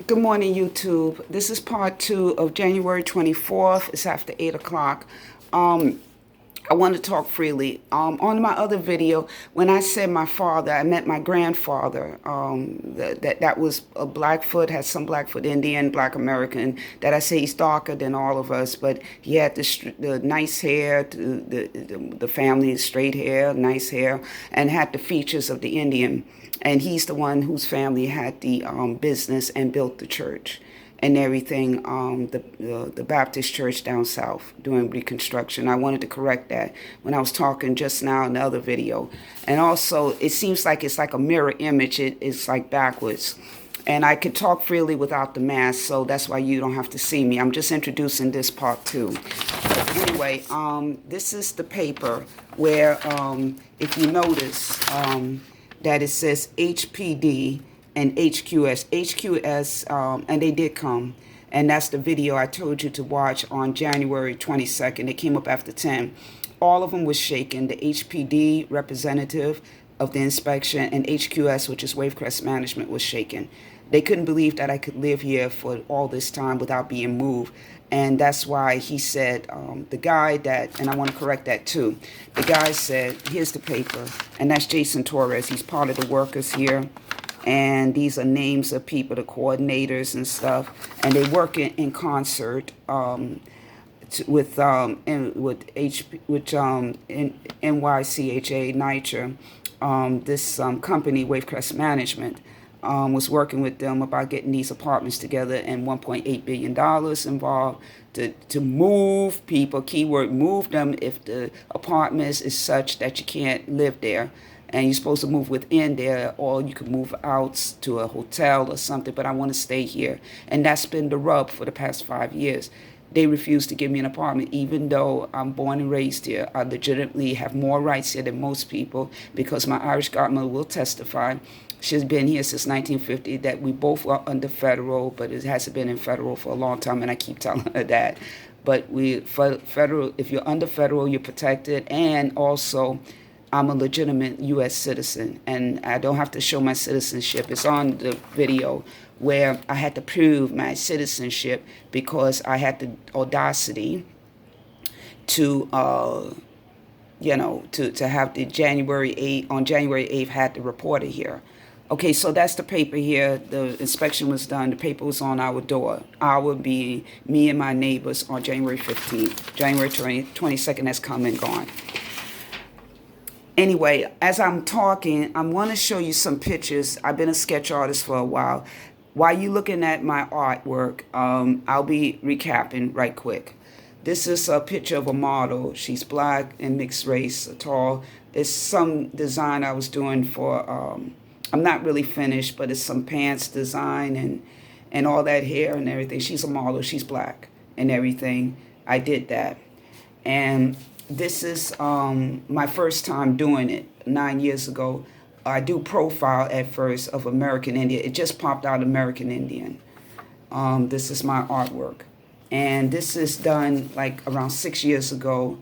Good morning, YouTube. This is part 2 of January 24th. It's after 8 o'clock. I want to talk freely. On my other video, when I said my father, I meant my grandfather. That was a Blackfoot, had some Blackfoot Indian, Black American. That I say he's darker than all of us, but he had the nice hair, the family straight hair, nice hair, and had the features of the Indian. And he's the one whose family had the business and built the church and everything, the Baptist church down south doing Reconstruction. I wanted to correct that when I was talking just now in the other video. And also, it seems like it's like a mirror image. It's like backwards. And I could talk freely without the mask, so that's why you don't have to see me. I'm just introducing this part too. But anyway, this is the paper where, if you notice, that it says HPD and HQS, and they did come. And that's the video I told you to watch on January 22nd. It came up after 10. All of them was shaken. The HPD representative of the inspection and HQS, which is Wavecrest Management, was shaken. They couldn't believe that I could live here for all this time without being moved. And that's why he said, the guy that, and I want to correct that too, the guy said, here's the paper, and that's Jason Torres. He's part of the workers here. And these are names of people, the coordinators and stuff, and they work in concert with NYCHA, NYCHA. This company, Wavecrest Management, was working with them about getting these apartments together, and $1.8 billion involved to move people, keyword move them if the apartments is such that you can't live there. And you're supposed to move within there, or you can move out to a hotel or something, but I want to stay here. And that's been the rub for the past 5 years. They refuse to give me an apartment, even though I'm born and raised here. I legitimately have more rights here than most people, because my Irish godmother will testify. She's been here since 1950, that we both are under federal, but it hasn't been in federal for a long time, and I keep telling her that. But federal, if you're under federal, you're protected, and also I'm a legitimate U.S. citizen, and I don't have to show my citizenship. It's on the video where I had to prove my citizenship because I had the audacity to, to have the January 8th, on January 8th, had the reporter here. Okay, so that's the paper here. The inspection was done. The paper was on our door. Our being me and my neighbors on January 15th. January 22nd has come and gone. Anyway, as I'm talking, I want to show you some pictures. I've been a sketch artist for a while. While you're looking at my artwork, I'll be recapping right quick. This is a picture of a model. She's black and mixed race, tall. It's some design I was doing for, I'm not really finished, but it's some pants design and all that hair and everything. She's a model. She's black and everything. I did that. And this is my first time doing it 9 years ago. I do profile at first of American Indian. It just popped out American Indian. This is my artwork. And this is done like around 6 years ago.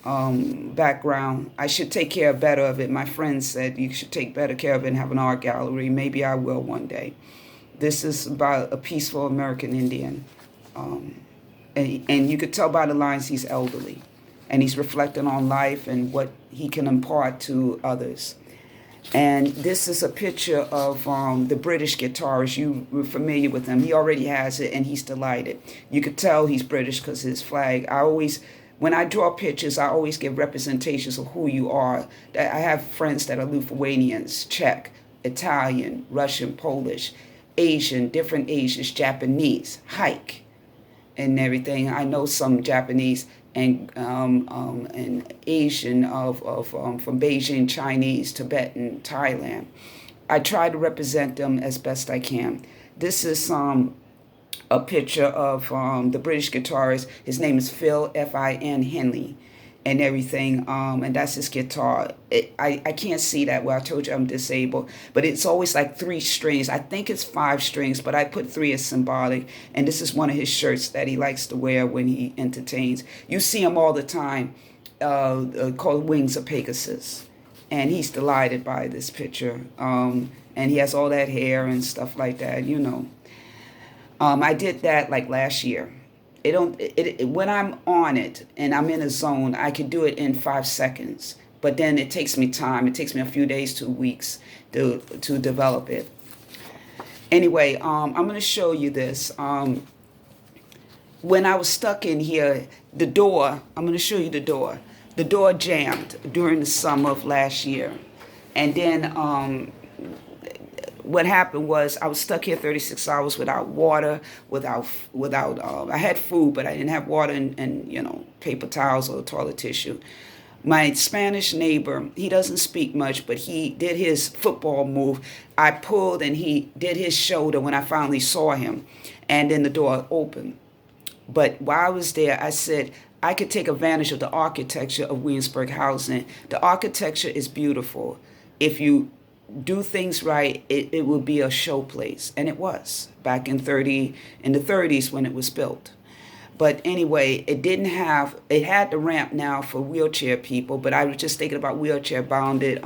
Background, I should take care better of it. My friend said you should take better care of it and have an art gallery. Maybe I will one day. This is about a peaceful American Indian. And you could tell by the lines he's elderly. And he's reflecting on life and what he can impart to others. And this is a picture of the British guitarist. You were familiar with him. He already has it, and he's delighted. You could tell he's British because his flag. When I draw pictures, I always give representations of who you are. I have friends that are Lithuanians, Czech, Italian, Russian, Polish, Asian, different Asians, Japanese, hike, and everything. I know some Japanese and Asian from Beijing, Chinese, Tibetan, Thailand. I try to represent them as best I can. This is a picture of the British guitarist. His name is Phil, F-I-N, Henley, and everything. And that's his guitar. I can't see that well. I told you I'm disabled. But it's always like 3 strings. I think it's 5 strings, but I put 3 as symbolic. And this is one of his shirts that he likes to wear when he entertains. You see him all the time, called Wings of Pegasus. And he's delighted by this picture. And he has all that hair and stuff like that, you know. I did that like last year. It don't when I'm on it and I'm in a zone, I can do it in 5 seconds. But then it takes me time. It takes me a few days, 2 weeks to develop it. Anyway, I'm going to show you this. When I was stuck in here, the door, I'm going to show you the door. The door jammed during the summer of last year. And then what happened was I was stuck here 36 hours without water, without I had food, but I didn't have water and paper towels or toilet tissue. My Spanish neighbor, he doesn't speak much, but he did his football move. I pulled and he did his shoulder when I finally saw him, and then the door opened. But while I was there, I said I could take advantage of the architecture of Williamsburg housing. The architecture is beautiful. If you do things right, it will be a show place. And it was back in the 30s when it was built. But anyway, it had the ramp now for wheelchair people, but I was just thinking about wheelchair bounded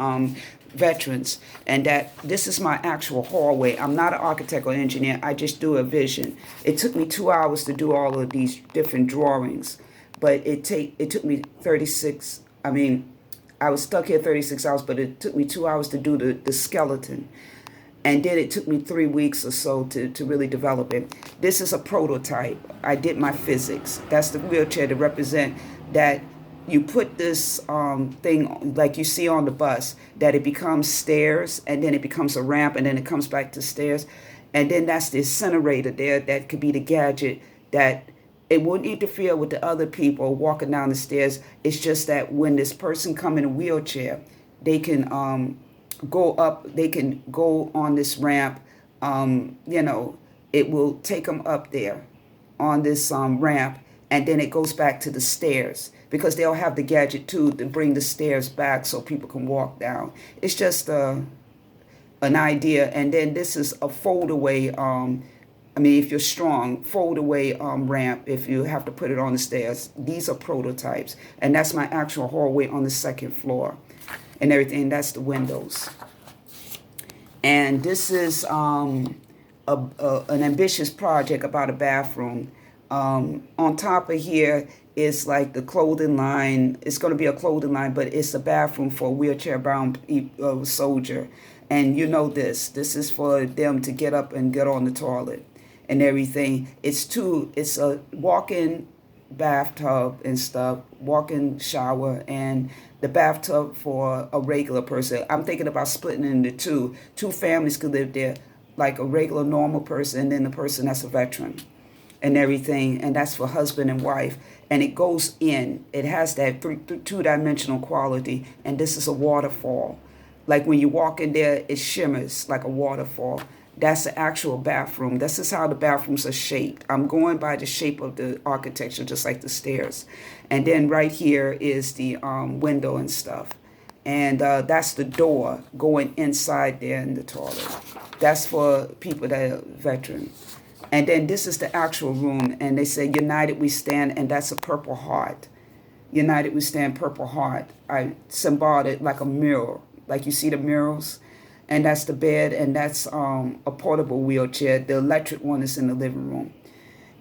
veterans, and that this is my actual hallway. I'm not an architect or engineer. I just do a vision. It took me 2 hours to do all of these different drawings, but it took me 36. I mean, I was stuck here 36 hours, but it took me 2 hours to do the skeleton. And then it took me 3 weeks or so to really develop it. This is a prototype. I did my physics. That's the wheelchair to represent that you put this thing like you see on the bus, that it becomes stairs, and then it becomes a ramp, and then it comes back to stairs. And then that's the incinerator there. That could be the gadget that it wouldn't interfere with the other people walking down the stairs. It's just that when this person come in a wheelchair, they can go up, they can go on this ramp. It will take them up there on this ramp, and then it goes back to the stairs, because they'll have the gadget too to bring the stairs back so people can walk down. It's just an idea. And then this is a fold away, if you're strong, fold away ramp if you have to put it on the stairs. These are prototypes, and that's my actual hallway on the second floor and everything. That's the windows. And this is an ambitious project about a bathroom. On top of here is like the clothing line. It's going to be a clothing line, but it's a bathroom for a wheelchair-bound soldier. And this is for them to get up and get on the toilet and everything. It's a walk-in bathtub and stuff, walk-in shower, and the bathtub for a regular person. I'm thinking about splitting it into two. Two families could live there, like a regular normal person and then the person that's a veteran and everything. And that's for husband and wife. And it goes in. It has that two-dimensional quality. And this is a waterfall. Like when you walk in there, it shimmers like a waterfall. That's the actual bathroom. This is how the bathrooms are shaped. I'm going by the shape of the architecture, just like the stairs. And then right here is the window and stuff. And that's the door going inside there in the toilet. That's for people that are veterans. And then this is the actual room. And they say, United We Stand, and that's a Purple Heart. United We Stand, Purple Heart. I symboled it like a mirror, like you see the mirrors. And that's the bed, and that's a portable wheelchair. The electric one is in the living room.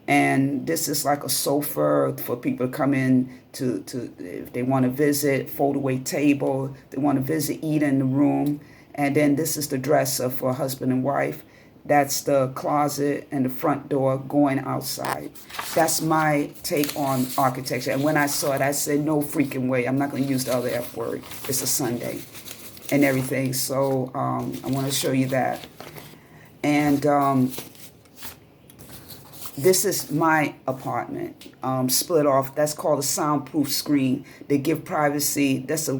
And this is like a sofa for people to come in to if they want to visit, fold away table, they want to visit, eat in the room. And then this is the dresser for husband and wife. That's the closet and the front door going outside. That's my take on architecture. And when I saw it, I said, no freaking way. I'm not going to use the other F word. It's a Sunday and everything. So I want to show you that. And this is my apartment, split off. That's called a soundproof screen. They give privacy. That's a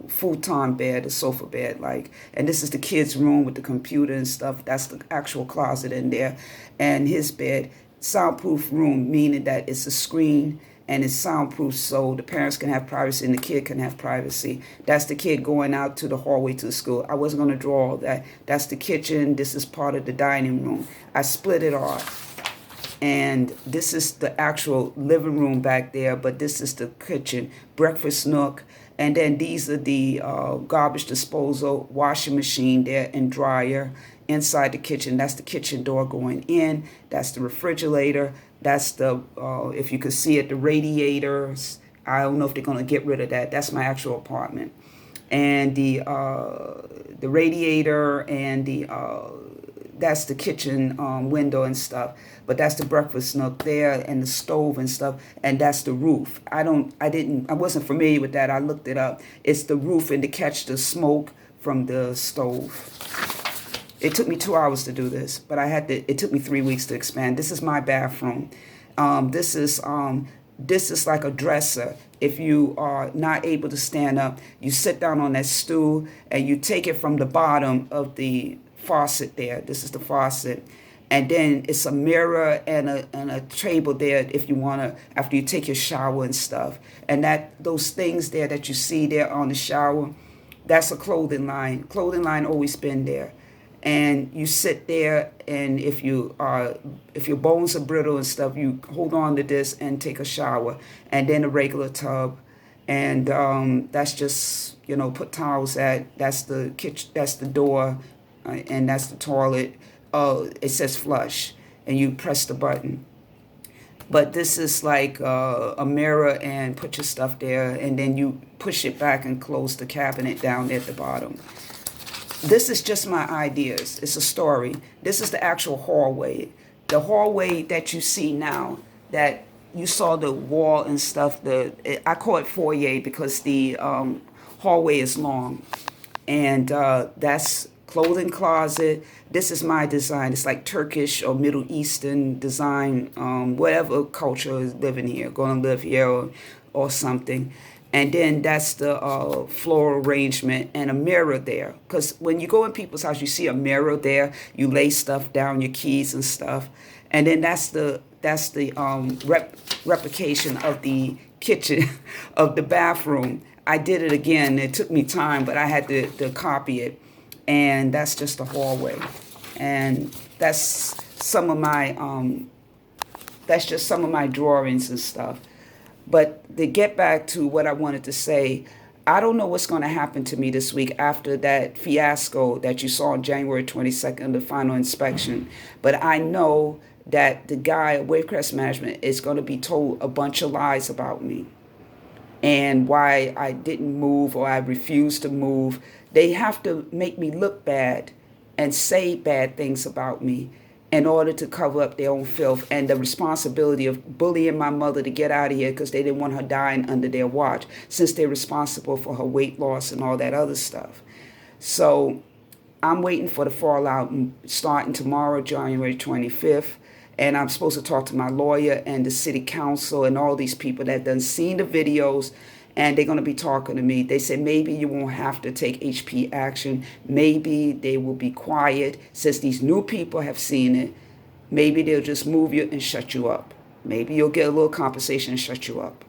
futon bed, a sofa bed, like. And this is the kid's room with the computer and stuff. That's the actual closet in there. And his bed, soundproof room, meaning that it's a screen and it's soundproof, so the parents can have privacy and the kid can have privacy. That's the kid going out to the hallway to the school. I wasn't going to draw all that. That's the kitchen. This is part of the dining room. I split it off. And this is the actual living room back there, but this is the kitchen, breakfast nook. And then these are the garbage disposal, washing machine there, and dryer. inside the kitchen. That's the kitchen door going in. That's the refrigerator. That's the, if you could see it, the radiators. I don't know if they're going to get rid of that. That's my actual apartment. And the radiator and that's the kitchen window and stuff. But that's the breakfast nook there and the stove and stuff. And that's the roof. I wasn't familiar with that. I looked it up. It's the roof and to catch the smoke from the stove. It took me 2 hours to do this, but it took me 3 weeks to expand. This is my bathroom. This is like a dresser. If you are not able to stand up, you sit down on that stool and you take it from the bottom of the faucet there. This is the faucet. And then it's a mirror and a table there if you want to, after you take your shower and stuff. And those things there that you see there on the shower, that's a clothing line. Clothing line always been there. And you sit there, and if your bones are brittle and stuff, you hold on to this and take a shower. And then a regular tub. And that's just, put towels at. That's the kitchen, that's the door, and that's the toilet. It says flush, and you press the button. But this is like a mirror, and put your stuff there, and then you push it back and close the cabinet down at the bottom. This is just my ideas. It's a story. This is the actual hallway. The hallway that you see now, that you saw the wall and stuff, I call it foyer because the hallway is long. And that's clothing closet. This is my design. It's like Turkish or Middle Eastern design, whatever culture is living here, going to live here or something. And then that's the floral arrangement and a mirror there. Because when you go in people's house, you see a mirror there. You lay stuff down, your keys and stuff. And then that's the replication of the kitchen, of the bathroom. I did it again. It took me time, but I had to copy it. And that's just the hallway. And that's some of my, that's just some of my drawings and stuff. But to get back to what I wanted to say, I don't know what's going to happen to me this week after that fiasco that you saw on January 22nd, the final inspection. But I know that the guy at Wavecrest Management is going to be told a bunch of lies about me and why I didn't move or I refused to move. They have to make me look bad and say bad things about me in order to cover up their own filth and the responsibility of bullying my mother to get out of here because they didn't want her dying under their watch, since they're responsible for her weight loss and all that other stuff. So I'm waiting for the fallout starting tomorrow, January 25th. And I'm supposed to talk to my lawyer and the city council and all these people that done seen the videos, and they're going to be talking to me. They said maybe you won't have to take HP action. Maybe they will be quiet. Since these new people have seen it, maybe they'll just move you and shut you up. Maybe you'll get a little compensation and shut you up.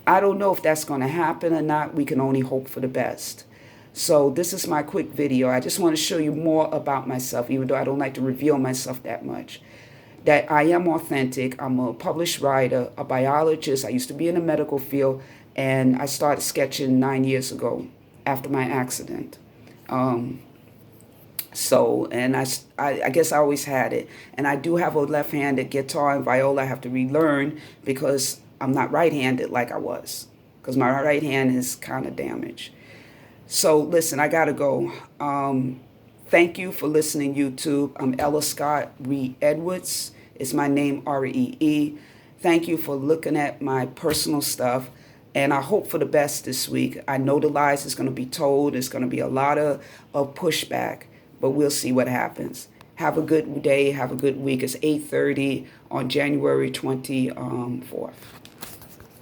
I don't know if that's going to happen or not. We can only hope for the best. So this is my quick video. I just want to show you more about myself, even though I don't like to reveal myself that much. That I am authentic. I'm a published writer, a biologist. I used to be in the medical field, and I started sketching 9 years ago after my accident. And I guess I always had it. And I do have a left-handed guitar and viola I have to relearn because I'm not right-handed like I was, because my right hand is kind of damaged. So listen, I gotta go. Thank you for listening, YouTube. I'm Ella Scott Reed Edwards. It's my name, R-E-E. Thank you for looking at my personal stuff. And I hope for the best this week. I know the lies is going to be told. There's going to be a lot of pushback. But we'll see what happens. Have a good day. Have a good week. It's 8:30 on January 24th.